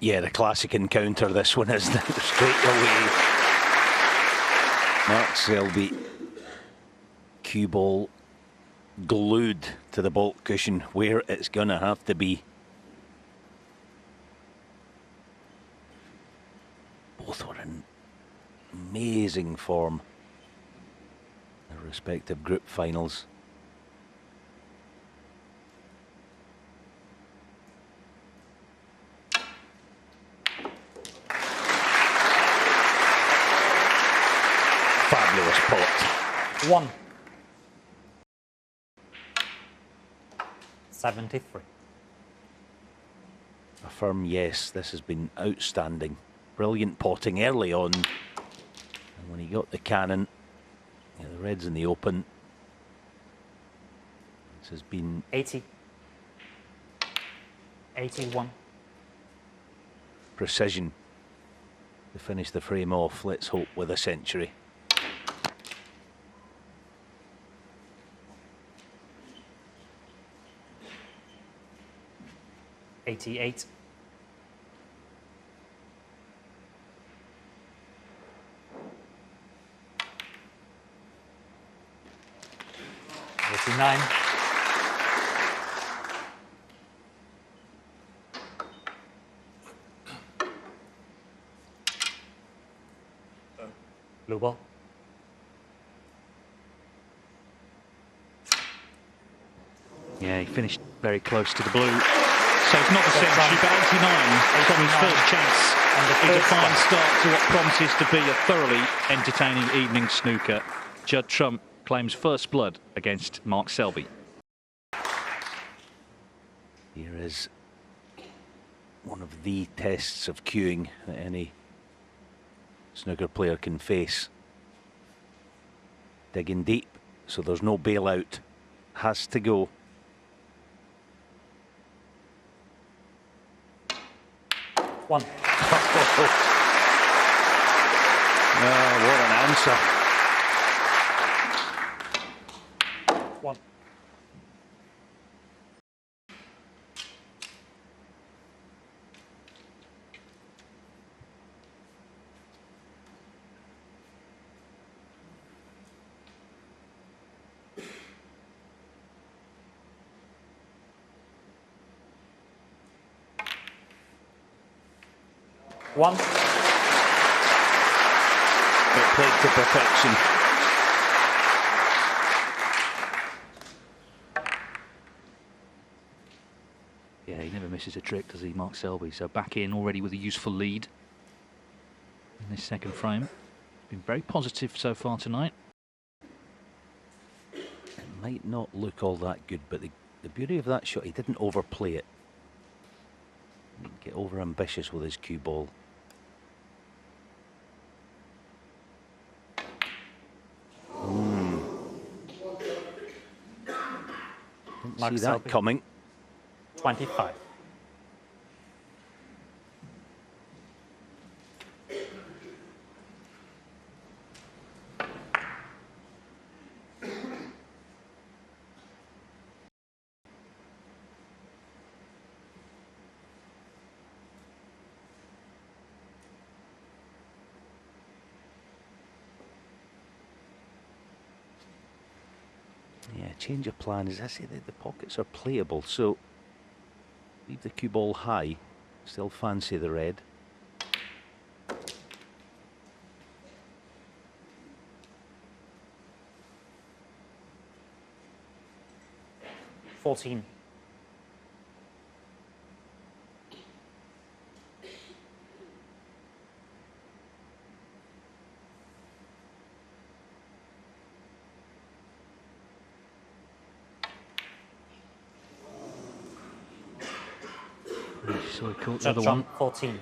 Yeah, the classic encounter, this one, isn't it? Straight away. Mark Selby, cue ball glued to the baulk cushion where it's going to have to be. Both were in amazing form. Their respective group finals. Fabulous pot. 173. A firm yes. This has been outstanding. Brilliant potting early on. And when he got the cannon, yeah, the red's in the open. This has been 80. 81. precision to finish the frame off. Let's hope with a century. $88. $89. Blue ball. Yeah, he finished very close to the blue. So it's not a century, but 89 from his first chance. And it's a fine start to what promises to be a thoroughly entertaining evening snooker. Judd Trump claims first blood against Mark Selby. Here is one of the tests of cueing that any snooker player can face. Digging deep, so there's no bailout. Has to go. One. Oh, what an answer. One. One. It played to perfection. Yeah, he never misses a trick, does he, Mark Selby? So back in already with a useful lead in this second frame. Been very positive so far tonight. It might not look all that good, but the beauty of that shot, he didn't overplay it. He didn't get over ambitious with his cue ball. Didn't Mark see that Selby. coming. 25. Yeah, change of plan. As I say, the pockets are playable, so leave the cue ball high. Still fancy the red. $14. So he caught the Judd other Trump, one. 14.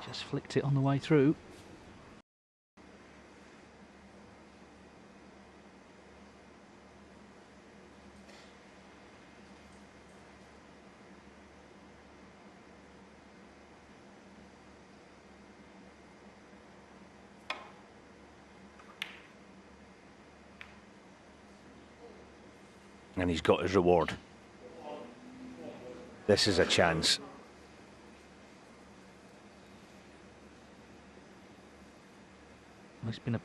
Just flicked it on the way through. And he's got his reward. This is a chance. It's been a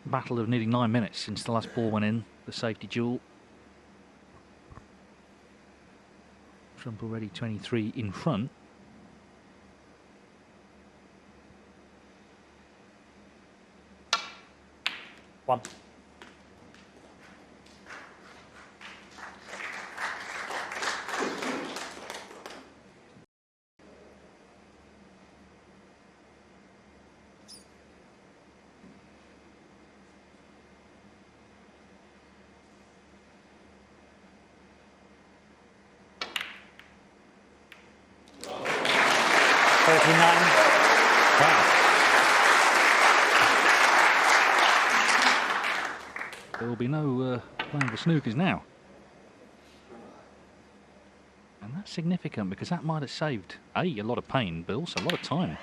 battle of nearly 9 minutes since the last ball went in, the safety duel. Trump already 23 in front. One. Wow. There will be no playing for snookers now. And that's significant because that might have saved, A, a lot of pain, but also a lot of time.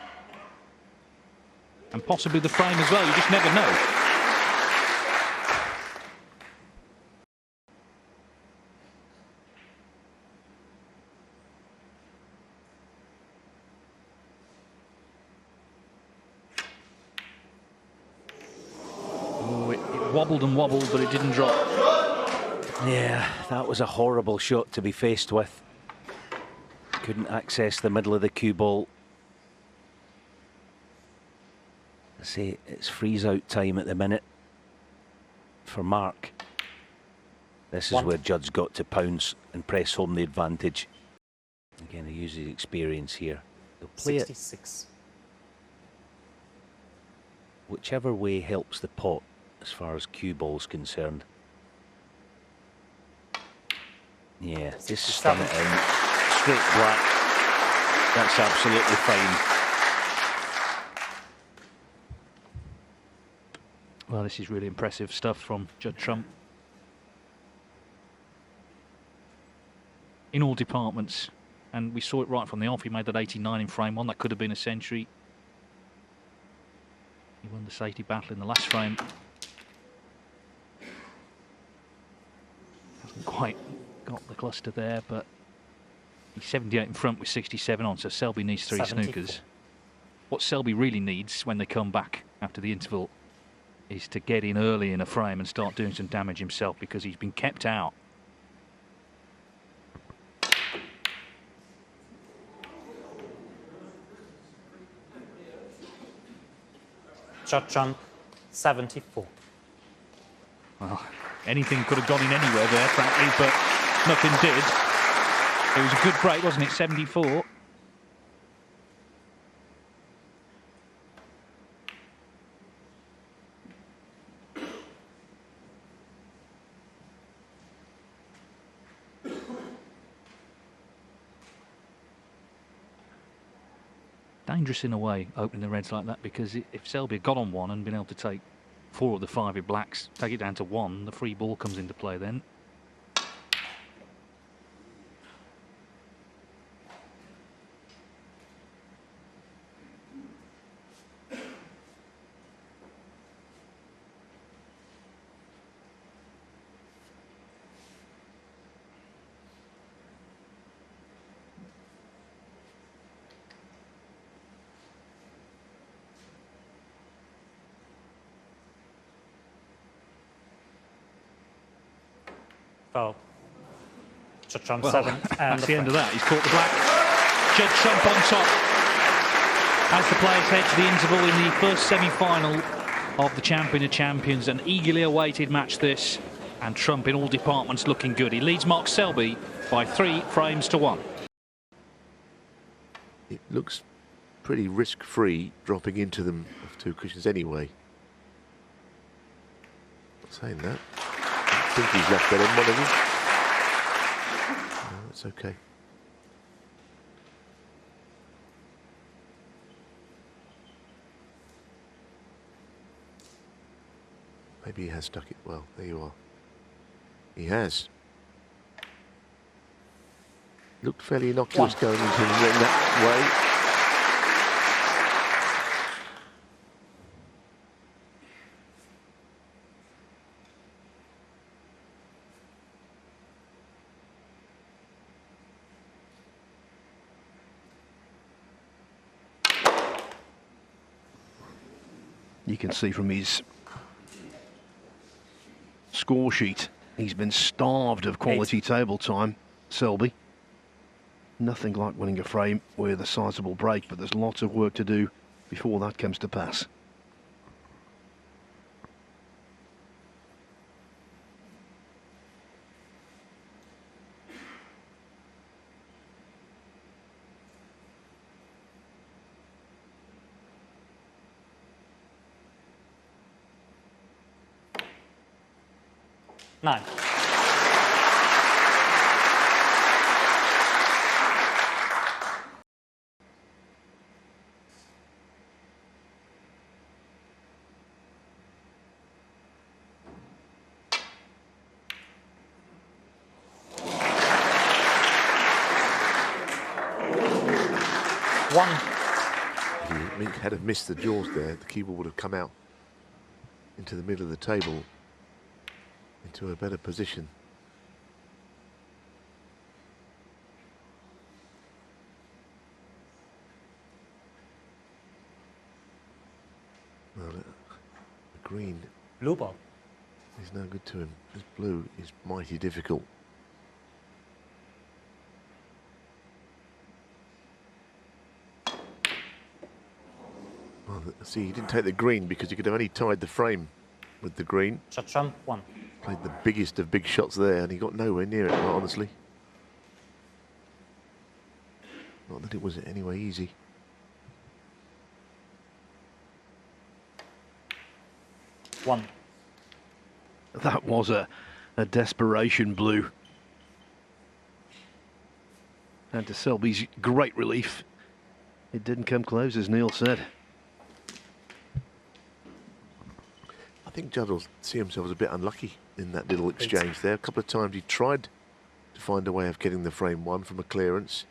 And possibly the frame as well, you just never know. Wobbled and wobbled, but it didn't drop. Yeah, that was a horrible shot to be faced with. Couldn't access the middle of the cue ball. I say it's freeze out time at the minute for Mark. This is where Judd's got to pounce and press home the advantage. Again, he uses experience here. He'll play 66. Whichever way helps the pot as far as cue ball's concerned. Yeah, just stun it in. Straight black. That's absolutely fine. Well, this is really impressive stuff from Judd Trump. In all departments. And we saw it right from the off. He made that 89 in frame one. That could have been a century. He won the safety battle in the last frame. Hasn't quite got the cluster there, but he's 78 in front with 67 on, so Selby needs 3 snookers. What Selby really needs when they come back after the interval is to get in early in a frame and start doing some damage himself, because he's been kept out. Judd Trump, 74. Well, anything could have gone in anywhere there, frankly, but nothing did. It was a good break, wasn't it? 74. Dangerous in a way, opening the reds like that, because if Selby had got on one and been able to take 4 of the 5 with blacks, take it down to 1, the free ball comes into play then. Oh, Judd Trump 7. And That's the end of that. He's caught the black. Judd Trump on top as the players head to the interval in the first semi-final of the Champion of Champions. An eagerly awaited match this, and Trump in all departments looking good. He leads Mark Selby by 3 frames to 1. It looks pretty risk-free dropping into them of 2 cushions anyway. Not saying that. I think he's left that in one of them. No, that's okay. Maybe he has stuck it well. There you are. He has. Looked fairly innocuous going into him in that way. You can see from his score sheet, he's been starved of quality table time, Selby. Nothing like winning a frame with a sizable break, but there's lots of work to do before that comes to pass. Nine. One. If Mink had missed the jaws there, the keyboard would have come out into the middle of the table, into a better position. Well, the green Blue ball. is no good to him. This blue is mighty difficult. Well, see, he didn't take the green because he could have only tied the frame with the green. Judd Trump, 1. Played the biggest of big shots there, and he got nowhere near it, quite honestly. Not that it was anyway easy. One. That was a desperation blue. And to Selby's great relief, it didn't come close, as Neil said. I think Judd will see himself as a bit unlucky in that little exchange there. A couple of times he tried to find a way of getting the frame one from a clearance.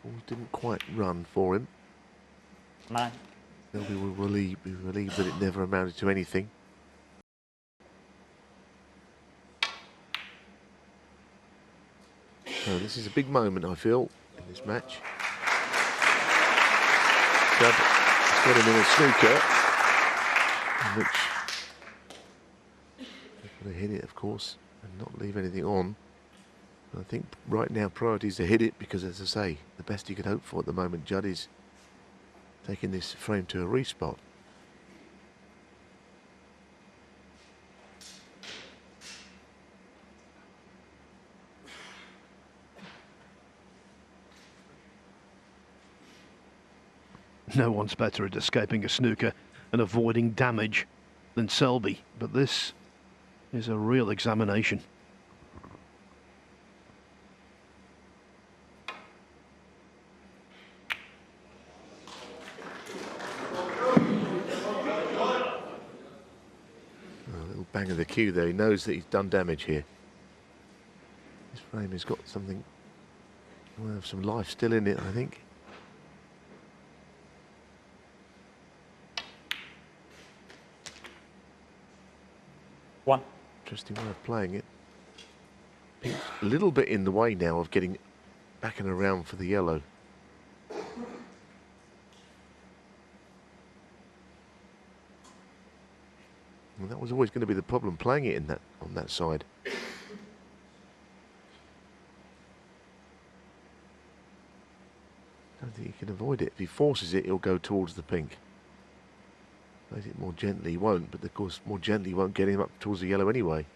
Ball didn't quite run for him. 9. They'll be relieved that it never amounted to anything. So this is a big moment, I feel, in this match. Judd got him in a snooker, in which they've got to hit it, of course, and not leave anything on. I think right now priority is to hit it, because, as I say, the best you could hope for at the moment, Judd, is taking this frame to a respot. No one's better at escaping a snooker and avoiding damage than Selby, but this is a real examination. A little bang of the cue there. He knows that he's done damage here. This frame has got something, well, some life still in it, I think. One. Interesting way of playing it. Pink's a little bit in the way now of getting back and around for the yellow. And that was always going to be the problem, playing it in that on that side. I don't think he can avoid it. If he forces it, he'll go towards the pink. Plays it more gently, he won't, but of course more gently won't get him up towards the yellow anyway.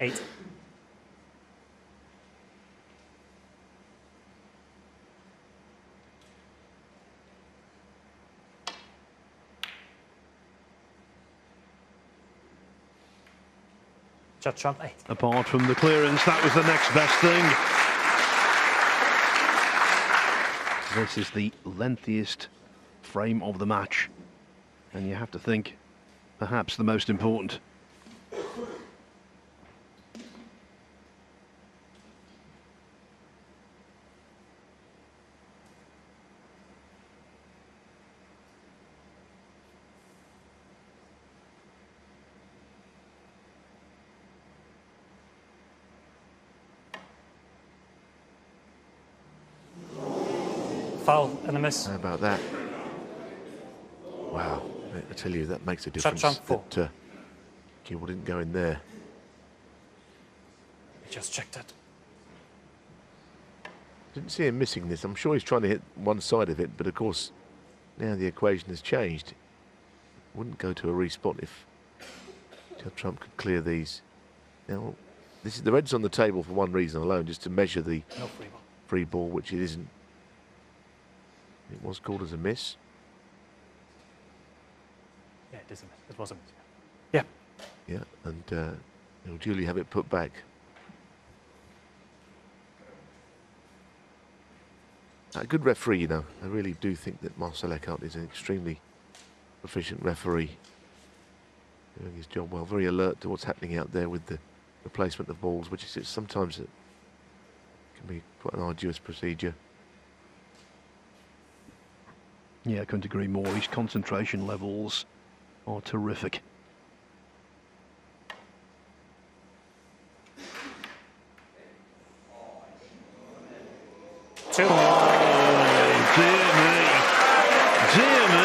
Eight. Judd Trump, 8. Apart from the clearance, that was the next best thing. This is the lengthiest frame of the match, and you have to think perhaps the most important. Foul and a miss. How about that? Wow, I tell you, that makes a Judd difference. Trump 4. That Kimball didn't go in there. Just checked it. Didn't see him missing this. I'm sure he's trying to hit one side of it, but of course, now the equation has changed. Wouldn't go to a respot if Judd Trump could clear these. Now, this is the red's on the table for one reason alone, just to measure the No free ball. free ball, which it isn't. It was called as a miss. Yeah, it is a miss. It was a miss. Yeah. Yeah, and he'll duly have it put back. A good referee, you know. I really do think that Marcel Eckhart is an extremely proficient referee. Doing his job well. Very alert to what's happening out there with the replacement of balls, which is sometimes it can be quite an arduous procedure. Yeah, I couldn't agree more. His concentration levels are terrific. Two. Oh, dear me. Dear me.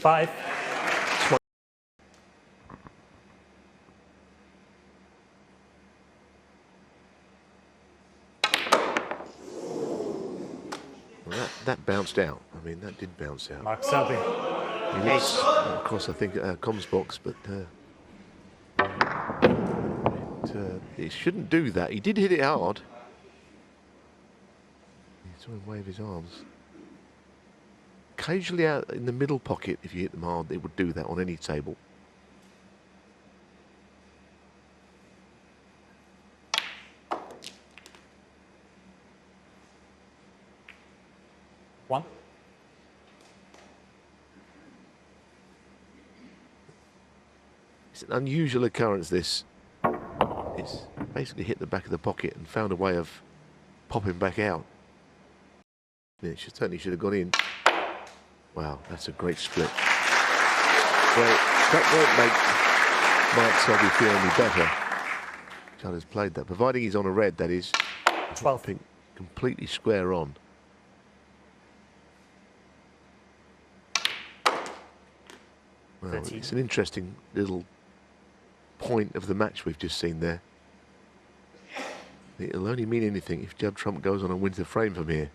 Five. Well, that bounced out. I mean, that did bounce out. Mark Selby. He looks across, I think, comms box, but it shouldn't do that. He did hit it hard. You saw him wave his arms. Occasionally out in the middle pocket, if you hit them hard, it would do that on any table. One. It's an unusual occurrence, this. It's basically hit the back of the pocket and found a way of popping back out. It certainly should have gone in. Wow, that's a great split. Well, that won't make Mark Selby feel any better. Judd has played that, providing he's on a red, that is. 12. Pink completely square on. Well, 13. it's an interesting little point of the match we've just seen there. It'll only mean anything if Judd Trump goes on and wins the frame from here.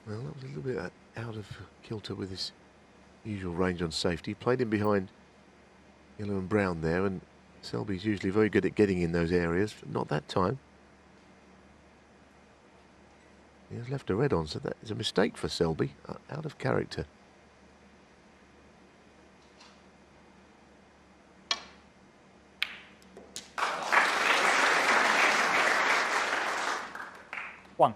Well, that was a little bit out of kilter with his usual range on safety. Played him behind yellow and brown there, and Selby's usually very good at getting in those areas, but not that time. He has left a red on, so that is a mistake for Selby, out of character. One.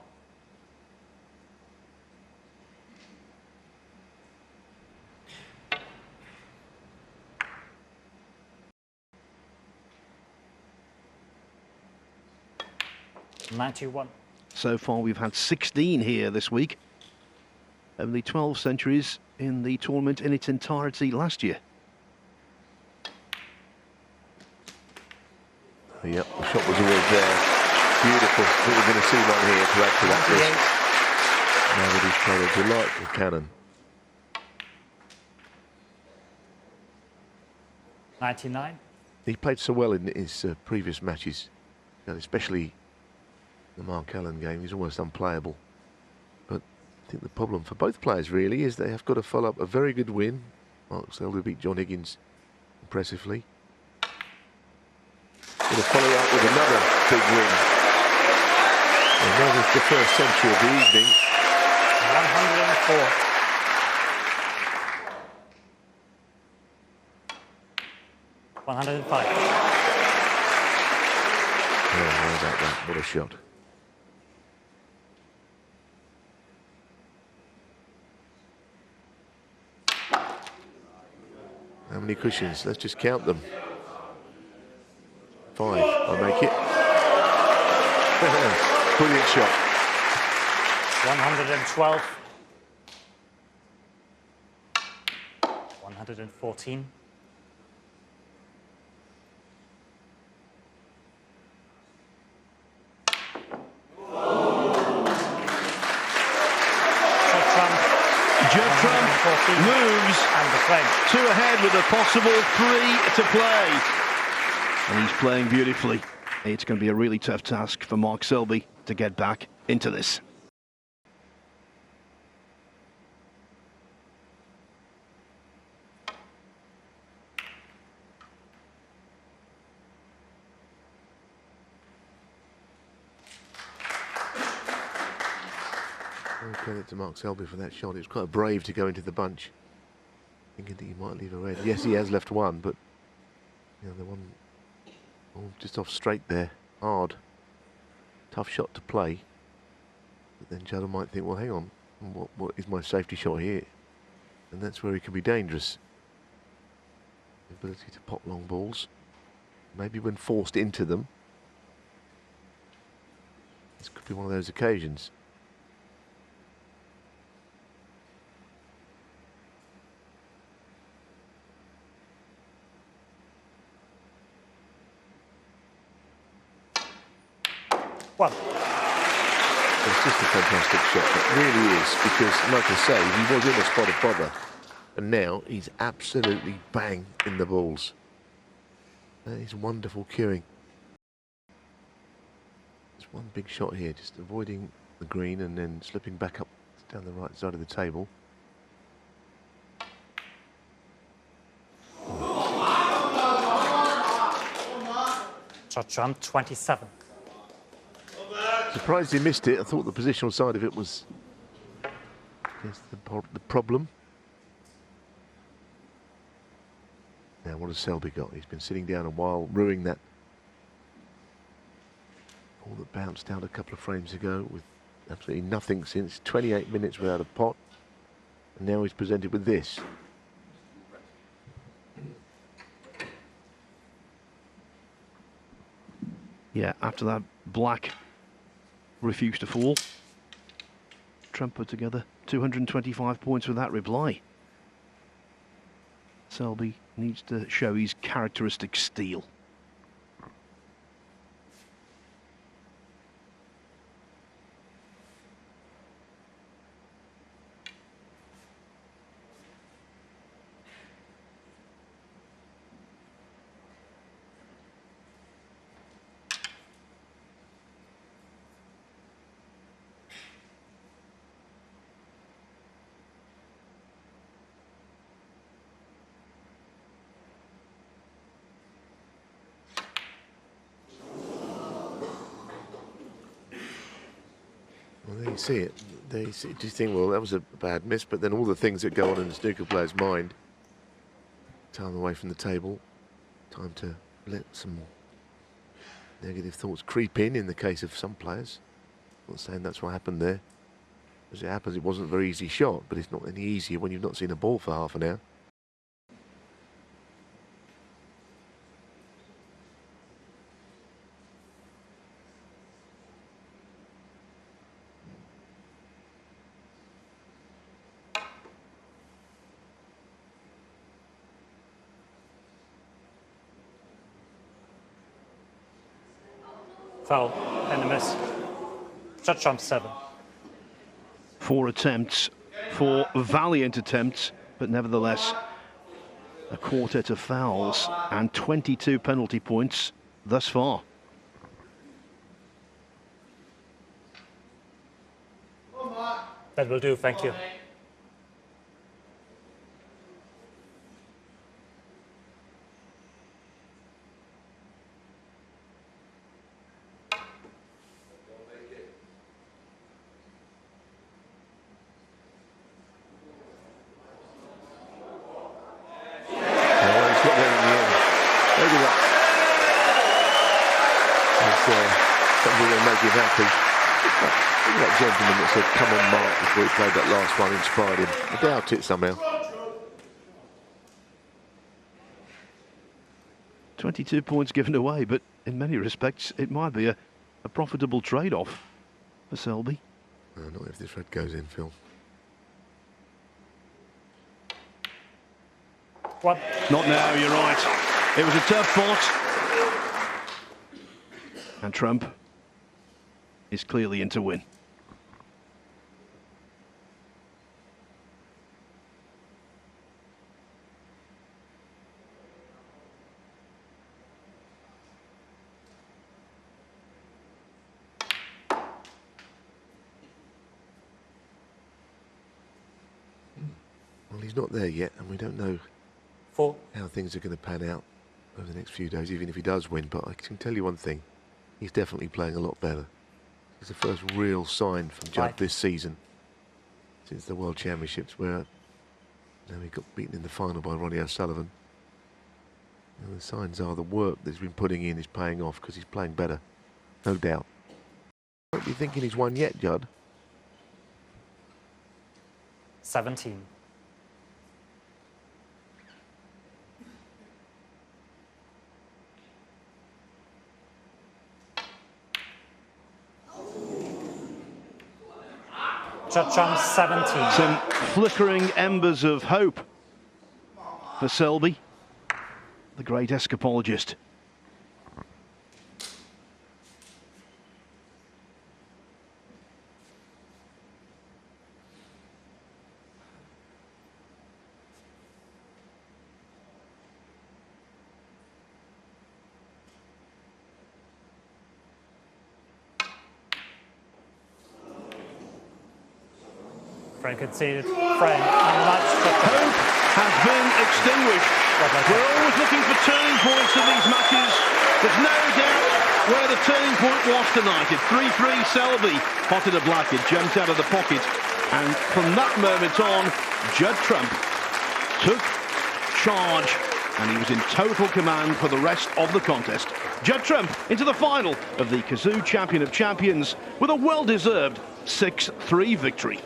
$91. So far we've had 16 here this week. Only 12 centuries in the tournament in its entirety last year. Yep, the shot was always there. Beautiful. I think we're going to see one here to add to that list. Now that he's played a delightful cannon. 99. He played so well in his previous matches, especially the Mark Allen game. He's almost unplayable. But I think the problem for both players really is they have got to follow up a very good win. Mark Selby beat John Higgins impressively. Going to follow up with another big win. And that is the first century of the evening. 104. $105. Oh, how about that? What a shot. How many cushions? Let's just count them. 5. I make it. Brilliant shot. 112. 114. Judd Trump moves and the frame. 2 ahead with a possible 3 to play. And he's playing beautifully. It's going to be a really tough task for Mark Selby to get back into this. Credit to Mark Selby for that shot. It was quite brave to go into the bunch, thinking that he might leave a red. Yes, he has left one, but you know, the one just off straight there, hard, tough shot to play. But then Judd might think, well, hang on, what is my safety shot here? And that's where he can be dangerous. The ability to pop long balls, maybe when forced into them. This could be one of those occasions. Well, it's just a fantastic shot, it really is, because, like I say, he was in a spot of bother, and now he's absolutely bang in the balls. That is wonderful cueing. There's one big shot here, just avoiding the green and then slipping back up down the right side of the table. Judd Trump, 27. Surprised he missed it. I thought the positional side of it was the problem. Now, what has Selby got? He's been sitting down a while, ruining that ball that bounced out a couple of frames ago with absolutely nothing since. 28 minutes without a pot. And now he's presented with this. Yeah, after that black refused to fall, Trump put together 225 points with that reply. Selby needs to show his characteristic steel. Well, there you see it. There you see, do you think, well, that was a bad miss, but then all the things that go on in the snooker player's mind, time away from the table, time to let some negative thoughts creep in the case of some players. I'm not saying that's what happened there. As it happens, it wasn't a very easy shot, but it's not any easier when you've not seen a ball for half an hour. Foul and a miss. Judd Trump, 7. 4 attempts, 4 valiant attempts, but nevertheless a quartet of fouls and 22 penalty points thus far. That will do, thank you. Something that'll make him happy. Look at that gentleman that said, come on, Mark, before he played that last one, inspired him. I doubt it somehow. 22 points given away, but in many respects it might be a profitable trade-off for Selby. Not if this red goes in, Phil. One. Not now, you're right. It was a tough spot. And Trump is clearly in to win. Well, he's not there yet, and we don't know 4. how things are going to pan out over the next few days, even if he does win. But I can tell you one thing, he's definitely playing a lot better. It's the first real sign from Judd 5. this season since the World Championships, where he got beaten in the final by Ronnie O'Sullivan. And the signs are the work that he's been putting in is paying off because he's playing better, no doubt. Won't be thinking he's won yet, Judd. 17. Judd Trump 17. Some flickering embers of hope for Selby, the great escapologist. Frame conceded. Frame. And that's Hope has been extinguished. We're always looking for turning points in these matches. There's no doubt where the turning point was tonight. At 3-3, Selby potted a black. It jumped out of the pocket. And from that moment on, Judd Trump took charge. And he was in total command for the rest of the contest. Judd Trump into the final of the Cazoo Champion of Champions with a well-deserved 6-3 victory.